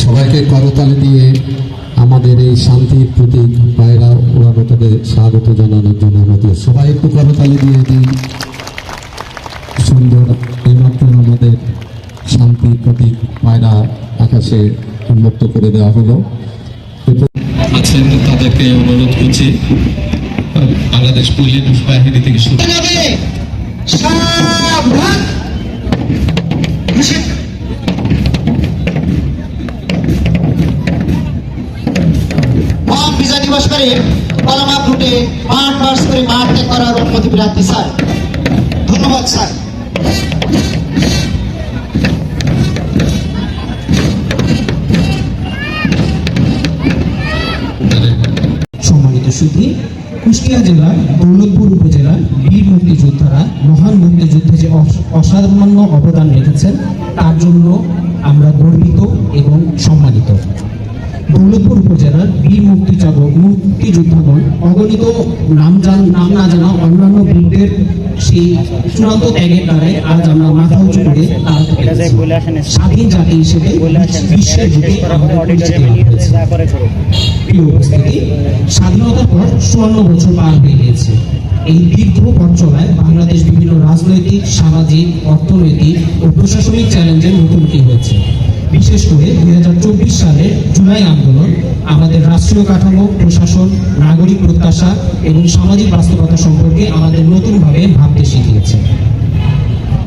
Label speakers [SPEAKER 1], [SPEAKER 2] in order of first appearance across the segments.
[SPEAKER 1] সবাইকে করতালি দিয়ে আমাদের এই শান্তির প্রতীক পায়রা উড়ানোটাকে স্বাগত জানানোর জন্য আমাদের সবাই একটু করতালি দিয়ে দিই। সুন্দর এইমাত্র আমাদের শান্তির প্রতীক পায়রা আকাশে উন্মুক্ত করে দেওয়া হলো। আছেন তাদেরকে অনুরোধ করছি বাংলাদেশ পুলিশ বাহিনী থেকে শুরু
[SPEAKER 2] বিজয় দিবস করে কলমা ফুটে মাঠ মার্চ করে মাঠ ত্যাগ করার অনুমতি প্রার্থী স্যার। ধন্যবাদ স্যার।
[SPEAKER 3] সম্মানিত সুধী, কুষ্টিয়া জেলার দৌলতপুর উপজেলার বীর মুক্তিযোদ্ধারা মহান মুক্তিযুদ্ধে যে অসামান্য অবদান রেখেছেন তার জন্য আমরা গর্বিত এবং সম্মানিত। দৌলতপুর উপজেলার বীর মুক্তিযোদ্ধাগণ অগণিত নাম না জানা অন্যান্য বীরদের সেই চূড়ান্ত ত্যাগের দ্বারাই আজ আমরা মাথা উঁচু করে দাঁড়াতে পেরেছি। স্বাধীন জাতি হিসেবে বিশ্বের বুকে আমাদের পরিচিতি লাভ হয়েছে। প্রিয় উপস্থিতি, স্বাধীনতার পর 54 বছর পার হয়ে গিয়েছে। এই দীর্ঘ পথ চলায় বাংলাদেশ বিভিন্ন রাজনৈতিক, সামাজিক, অর্থনৈতিক ও প্রশাসনিক চ্যালেঞ্জের মুখোমুখি হয়েছে। বিশেষ করে 2024 সালের জুলাই আন্দোলন আমাদের রাষ্ট্রীয় কাঠামো, প্রশাসন, নাগরিক প্রত্যাশা এবং সামাজিক বাস্তবতা সম্পর্কে আমাদের নতুনভাবে ভাবতে শিখিয়েছে।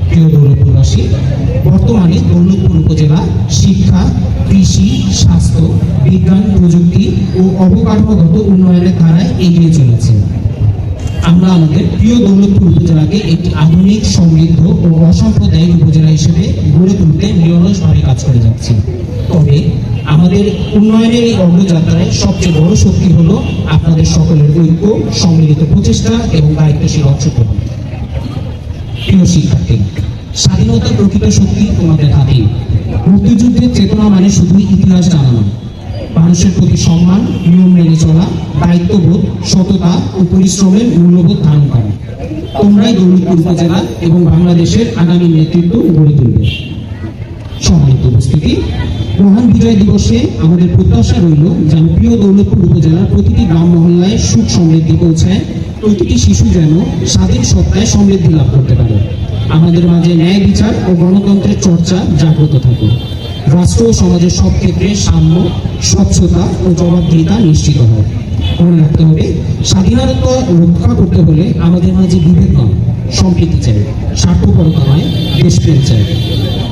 [SPEAKER 3] প্রিয় দৌলতপুরবাসী, বর্তমানে দৌলতপুর উপজেলা শিক্ষা, কৃষি, স্বাস্থ্য, বিজ্ঞান, প্রযুক্তি ও অবকাঠামোগত উন্নয়নের ধারায় এগিয়ে চলেছে। আমরা আমাদের প্রিয় দৌলতপুর উপজেলাকে একটি আধুনিক, সমৃদ্ধ ও অসাম্প্রদায়িক উপজেলা হিসেবে গড়ে তুলতে নিরলসভাবে কাজ করে যাচ্ছি। তবে আমাদের উন্নয়নের এই অগ্রযাত্রায় সবচেয়ে বড় শক্তি হলো আপনাদের সকলের ঐক্য, সম্মিলিত প্রচেষ্টা এবং দায়িত্বশীল অংশগ্রহণ। প্রিয় শিক্ষার্থী, স্বাধীনতার প্রকৃত শক্তি তোমাদের হাতেই। মুক্তিযুদ্ধের চেতনা মানে শুধুই ইতিহাস জানা নয়, মানুষের প্রতি সম্মান, নিয়ম মেনে চলা, দায়িত্ববোধ, সততা ও পরিশ্রমের মূল্যবোধ ধারণ করা। তোমরাই দৌলতপুর উপজেলা এবং বাংলাদেশের আগামী নেতৃত্ব গড়ে তুলবে। সম্মানিত উপস্থিতি, মহান বিজয় দিবসে আমাদের প্রত্যাশা রইল যেন প্রিয় দৌলতপুর উপজেলার প্রতিটি গ্রাম মহল্লায় সুখ সমৃদ্ধি পৌঁছায়, প্রতিটি শিশু যেন স্বাধীন সত্তায় সমৃদ্ধি লাভ করতে পারে, আমাদের মাঝে ন্যায় বিচার ও গণতন্ত্রের চর্চা জাগ্রত থাকে, রাষ্ট্র ও সমাজের সব ক্ষেত্রে সাম্য, স্বচ্ছতা ও জবাবদিহিতা নিশ্চিত হয়। মনে রাখতে হবে, স্বাধীনতা রক্ষা করতে হলে আমাদের মাঝে বিভেদ নয়, সম্প্রীতি চাই, স্বার্থপরতা নয়, দেশপ্রেম চাই।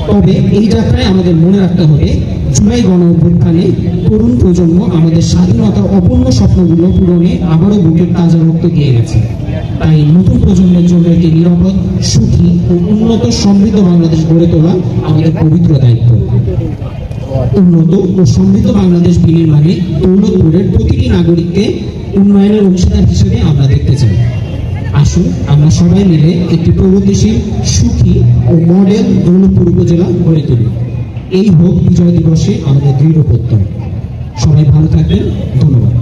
[SPEAKER 3] তবে এই যাত্রায় আমাদের মনে রাখতে হবে, জুলাই গণ অভ্যুত্থানে তরুণ প্রজন্ম আমাদের স্বাধীনতার অপূর্ণ স্বপ্নগুলো পূরণে আবারও বুকের তাজা রক্ত দিয়ে গেছে। তাই নতুন প্রজন্মের জন্য একটি নিরাপদ, সুখী ও উন্নত সমৃদ্ধ বাংলাদেশ গড়ে তোলা আমাদের পবিত্র দায়িত্ব। উন্নত ও সমৃদ্ধ বাংলাদেশ বিনির্মাণে দৌলতপুরের প্রতিটি নাগরিককে উন্নয়নের অংশীদার হিসেবে আমরা দেখতে চাই। আসুন আমরা সবাই মিলে একটি প্রগতিশীল, সুখী ও মডেল দৌলতপুর উপজেলা গড়ে তুলি। এই হোক বিজয় দিবসে আমাদের দৃঢ় প্রত্যয়। সবাই ভালো থাকবেন। ধন্যবাদ।